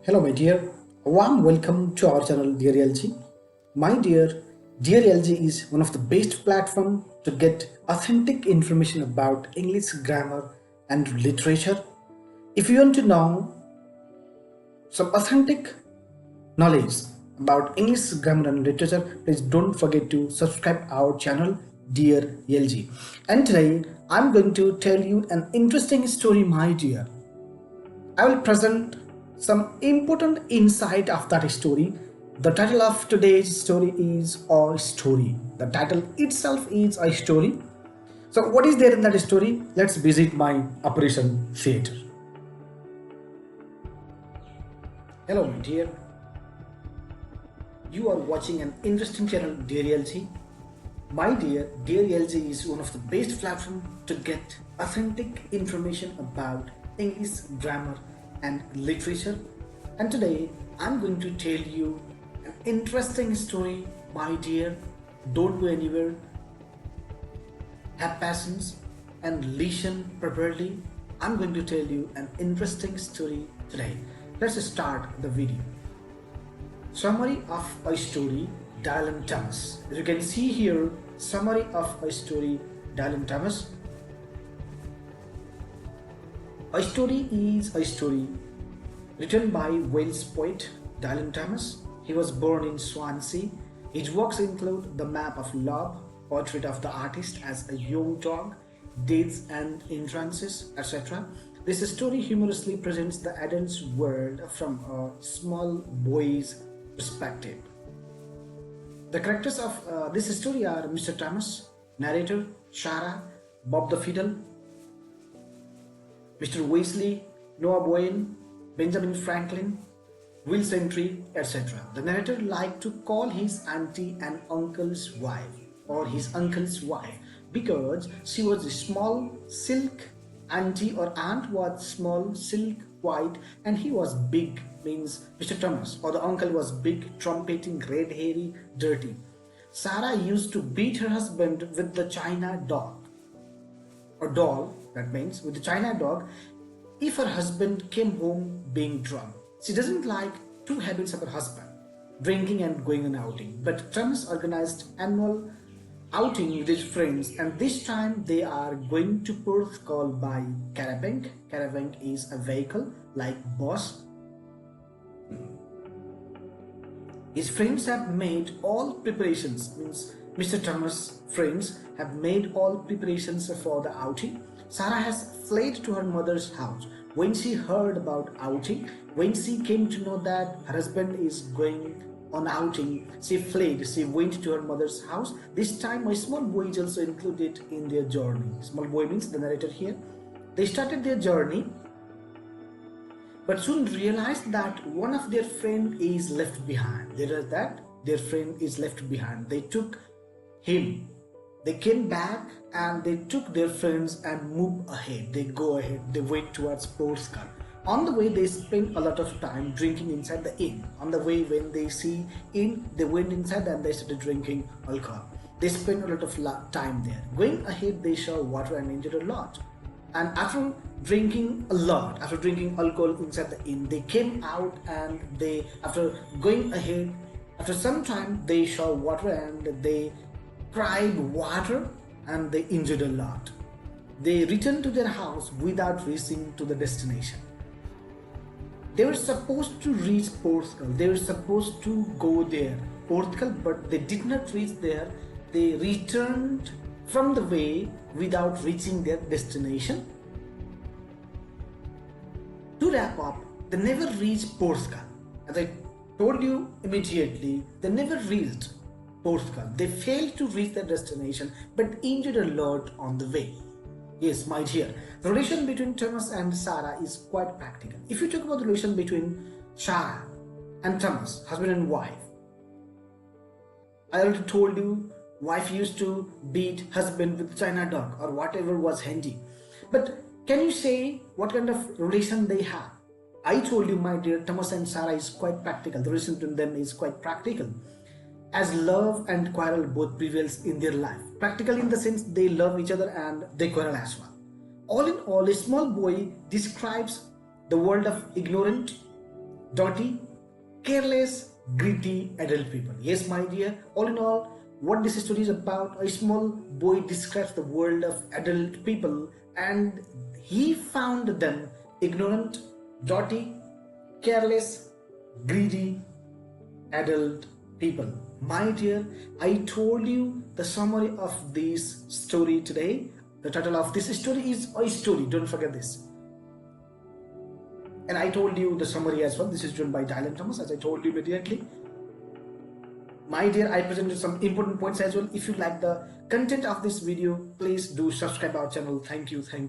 Hello, my dear. A warm welcome to our channel, Dear LG. My dear LG is one of the best platform to get authentic information about English grammar and literature. If you want to know some authentic knowledge about English grammar and literature, please don't forget to subscribe our channel, Dear LG. And today, I'm going to tell you an interesting story, my dear. I will present some important insight of that story. The title of today's story is A Story. The title itself is a story. So what is there in that story? Let's visit my operation theater. Hello, my dear. You are watching an interesting channel, Dear LG. My Dear LG is one of the best platforms to get authentic information about English grammar and literature. And today I'm going to tell you an interesting story, my dear. Don't go anywhere. Have patience and listen properly. I'm going to tell you an interesting story today. Let's start the video. Summary of a story, Dylan Thomas. As you can see here, summary of a story, Dylan Thomas. A story is a story written by Wales poet Dylan Thomas. He was born in Swansea. His works include The Map of Love, Portrait of the Artist as a Young Dog, Dates and Entrances, etc. This story humorously presents the adult's world from a small boy's perspective. The characters of this story are Mr. Thomas, narrator, Sarah, Bob the Fiddle, Mr. Weasley, Noah Boyne, Benjamin Franklin, Will Sentry, etc. The narrator liked to call his auntie and uncle's wife or his uncle's wife because she was a small silk. Auntie or aunt was small, silk, white, and he was big, means Mr. Thomas, or the uncle was big, trumpeting, red, hairy, dirty. Sarah used to beat her husband with the China dog or doll, that means with the China dog, if her husband came home being drunk. She doesn't like two habits of her husband, drinking and going on outing. But Thomas organized annual outing with his friends, and this time they are going to Perth called by caravan. Caravan is a vehicle like bus. His friends have made all preparations, means Mr. Thomas' friends have made all preparations for the outing. Sarah has fled to her mother's house. When she heard about outing, when she came to know that her husband is going on outing, she fled. She went to her mother's house. This time a small boy is also included in their journey. Small boy means the narrator here. They started their journey, but soon realized that one of their friend is left behind. Their friend is left behind. They took him. They came back and they took their friends and moved ahead. They go ahead. They went towards Portugal. On the way, they spent a lot of time drinking inside the inn. On the way, when they see inn, they went inside and they started drinking alcohol. They spent a lot of time there. Going ahead, they saw water and enjoyed a lot. And after drinking a lot, after drinking alcohol inside the inn, they came out and after going ahead, after some time, they saw water and they cried water and they enjoyed a lot. They returned to their house without reaching to the destination. They were supposed to reach Portugal. They were supposed to go there, Portugal, but they did not reach there. They returned from the way without reaching their destination. To wrap up, they never reached Portugal. As I told you immediately, they never reached Portugal. They failed to reach their destination but enjoyed a lot on the way. Yes, my dear, the relation between Thomas and Sarah is quite practical. If you talk about the relation between Sarah and Thomas, husband and wife, I already told you, wife used to beat husband with China dog or whatever was handy. But can you say what kind of relation they have? I told you, my dear, Thomas and Sarah is quite practical. The relation between them is quite practical, as love and quarrel both prevails in their life. Practical in the sense they love each other and they quarrel as well. All in all, a small boy describes the world of ignorant dirty, careless, greedy adult people. Yes, my dear, all in all, what this story is about, a small boy describes the world of adult people and he found them ignorant, dirty, careless, greedy adult people. My dear, I told you the summary of this story today. The title of this story is A Story. Don't forget this. And I told you the summary as well. This is written by Dylan Thomas, as I told you immediately. My dear, I presented some important points as well. If you like the content of this video, please do subscribe our channel. Thank you.